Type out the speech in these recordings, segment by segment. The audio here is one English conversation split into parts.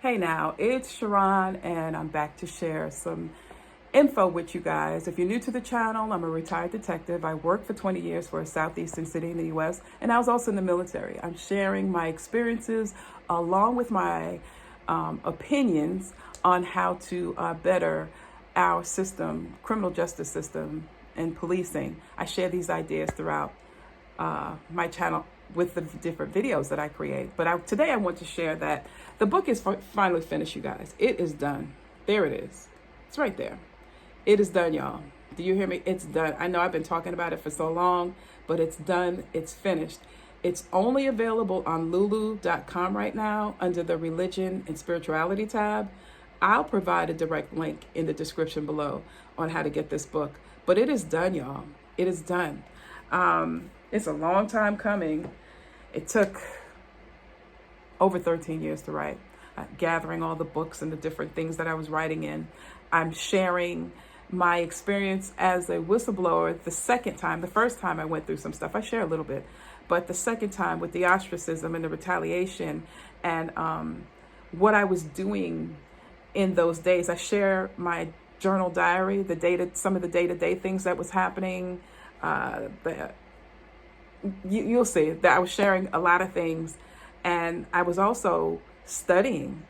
Hey now, it's Sharon, and I'm back to share some info with you guys. If you're new to the channel, I'm a retired detective. I worked for 20 years for a southeastern city in the US, and I was also in the military. I'm sharing my experiences along with my opinions on how to better our system, criminal justice system, and policing. I share these ideas throughout my channel with the different videos that I create. But today I want to share that the book is finally finished, you guys. It is done. There it is. It's right there. It is done, y'all. Do you hear me? It's done. I know I've been talking about it for so long, but it's done. It's finished. It's only available on lulu.com right now under the religion and spirituality tab. I'll provide a direct link in the description below on how to get this book. But it is done, y'all. It is done. It's a long time coming. It took over 13 years to write, gathering all the books and the different things that I was writing in. I'm sharing my experience as a whistleblower the second time. The first time I went through some stuff, I share a little bit, but the second time with the ostracism and the retaliation and what I was doing in those days. I share my journal diary, some of the day-to-day things that was happening. You'll see that I was sharing a lot of things, and I was also studying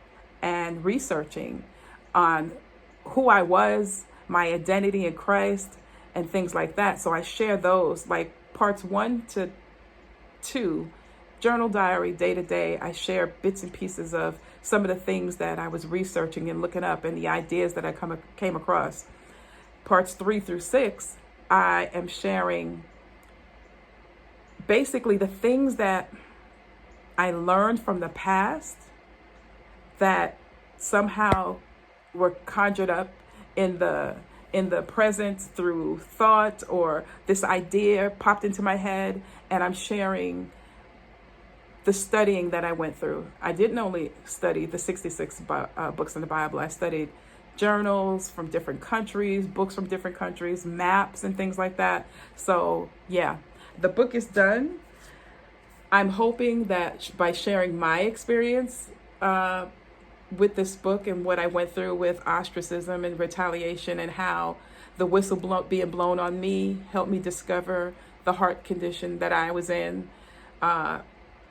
and researching on who I was, my identity in Christ, and things like that. So I share those, like parts 1 to 2, journal diary, day to day. I share bits and pieces of some of the things that I was researching and looking up and the ideas that I came across. Parts 3 through 6, I am sharing basically the things that I learned from the past that somehow were conjured up in the present through thought, or this idea popped into my head, and I'm sharing the studying that I went through. I didn't only study the 66 books in the Bible. I studied journals from different countries, books from different countries, maps and things like that. So yeah, the book is done. I'm hoping that by sharing my experience with this book and what I went through with ostracism and retaliation, and how the whistle being blown on me helped me discover the heart condition that I was in. I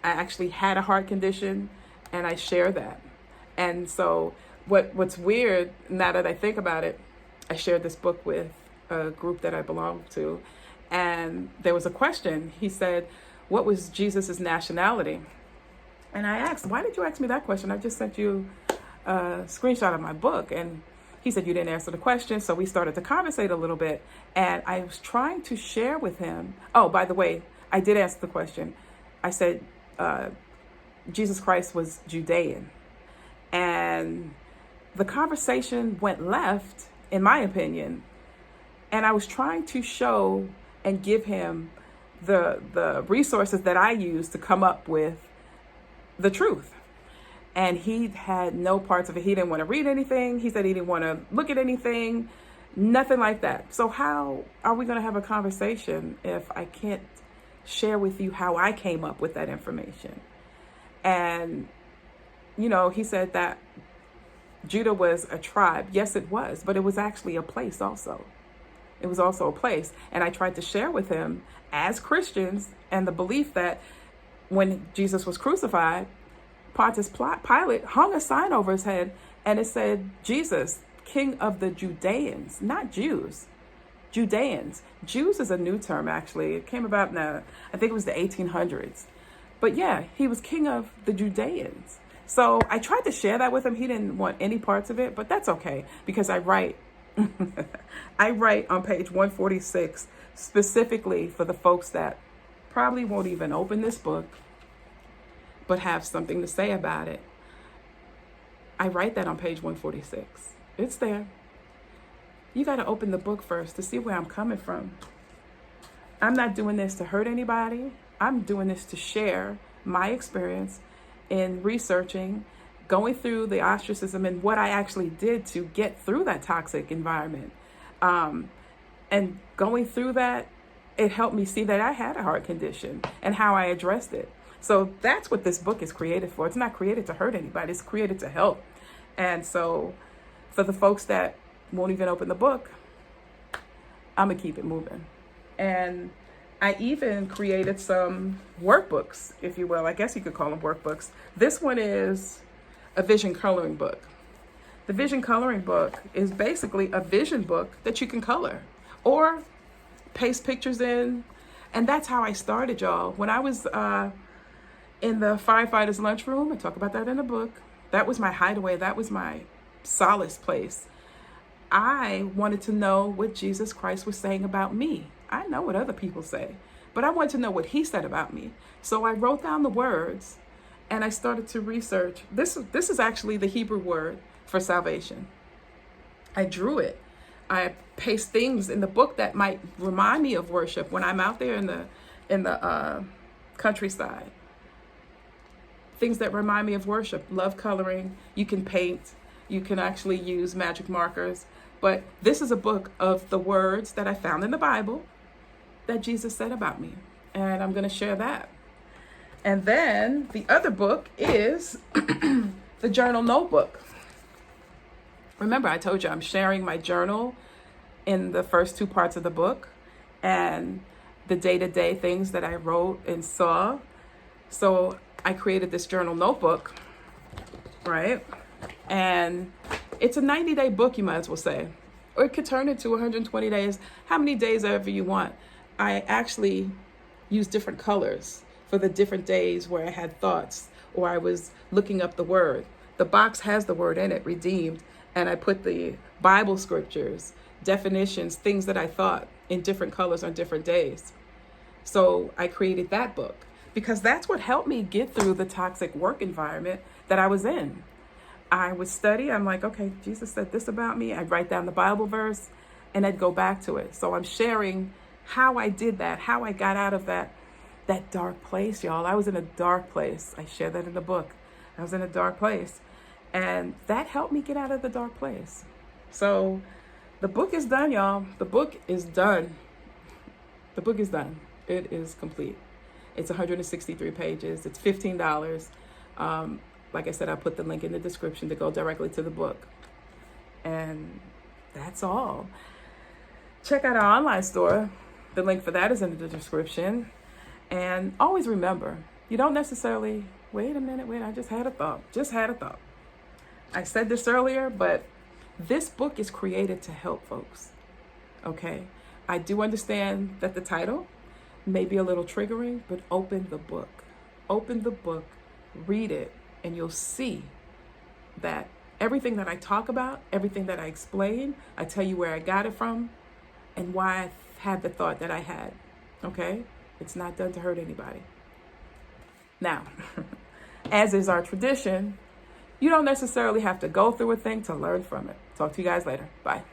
actually had a heart condition, and I share that. And so what's weird, now that I think about it, I shared this book with a group that I belong to, and there was a question. He said, what was Jesus's nationality? And I asked, why did you ask me that question? I just sent you a screenshot of my book. And he said, you didn't answer the question. So we started to conversate a little bit, and I was trying to share with him. Oh, by the way, I did answer the question. I said, Jesus Christ was Judean. And the conversation went left, in my opinion. And I was trying to show and give him the resources that I used to come up with the truth. And he had no parts of it. He didn't want to read anything. He said he didn't want to look at anything, nothing like that. So how are we going to have a conversation if I can't share with you how I came up with that information? And, he said that Judah was a tribe. Yes, it was, but it was actually a place also. It was also a place. And I tried to share with him, as Christians, and the belief that when Jesus was crucified, Pontius Pilate hung a sign over his head, and it said, Jesus, King of the Judeans, not Jews. Judeans. Jews is a new term, actually. It came about in I think it was the 1800s. But yeah, he was King of the Judeans. So I tried to share that with him. He didn't want any parts of it, but that's okay, because I write I write on page 146 specifically for the folks that probably won't even open this book, but have something to say about it. I write that on page 146. It's there. You got to open the book first to see where I'm coming from. I'm not doing this to hurt anybody. I'm doing this to share my experience in researching, going through the ostracism, and what I actually did to get through that toxic environment. And going through that, it helped me see that I had a heart condition and how I addressed it. So that's what this book is created for. It's not created to hurt anybody. It's created to help. And so for the folks that won't even open the book, I'm going to keep it moving. And I even created some workbooks, if you will. I guess you could call them workbooks. This one is a vision coloring book. The vision coloring book is basically a vision book that you can color or paste pictures in. And that's how I started, y'all. When I was in the firefighter's lunchroom, I talk about that in the book. That was my hideaway. That was my solace place. I wanted to know what Jesus Christ was saying about me. I know what other people say, but I wanted to know what he said about me. So I wrote down the words and I started to research. This is actually the Hebrew word for salvation. I drew it. I paste things in the book that might remind me of worship when I'm out there in the countryside. Things that remind me of worship. Love coloring. You can paint. You can actually use magic markers. But this is a book of the words that I found in the Bible that Jesus said about me. And I'm going to share that. And then the other book is the journal notebook. Remember, I told you I'm sharing my journal in the first two parts of the book and the day-to-day things that I wrote and saw. So I created this journal notebook, right? And it's a 90-day book, you might as well say. Or it could turn into 120 days, how many days ever you want. I actually use different colors for the different days where I had thoughts or I was looking up the word. The box has the word in it, redeemed, and I put the Bible scriptures, definitions, things that I thought in different colors on different days. So I created that book because that's what helped me get through the toxic work environment that I was in. I would study. I'm like, okay, Jesus said this about me. I'd write down the Bible verse and I'd go back to it. So I'm sharing how I did that, how I got out of that dark place, y'all. I was in a dark place. I share that in the book. I was in a dark place. And that helped me get out of the dark place. So the book is done, y'all. The book is done. The book is done. It is complete. It's 163 pages. It's $15. Like I said, I put the link in the description to go directly to the book. And that's all. Check out our online store. The link for that is in the description. And always remember, you don't necessarily, wait a minute, I just had a thought. I said this earlier, but this book is created to help folks. Okay? I do understand that the title may be a little triggering, but open the book. Open the book, read it, and you'll see that everything that I talk about, everything that I explain, I tell you where I got it from and why I had the thought that I had. Okay? It's not done to hurt anybody. Now, as is our tradition, you don't necessarily have to go through a thing to learn from it. Talk to you guys later. Bye.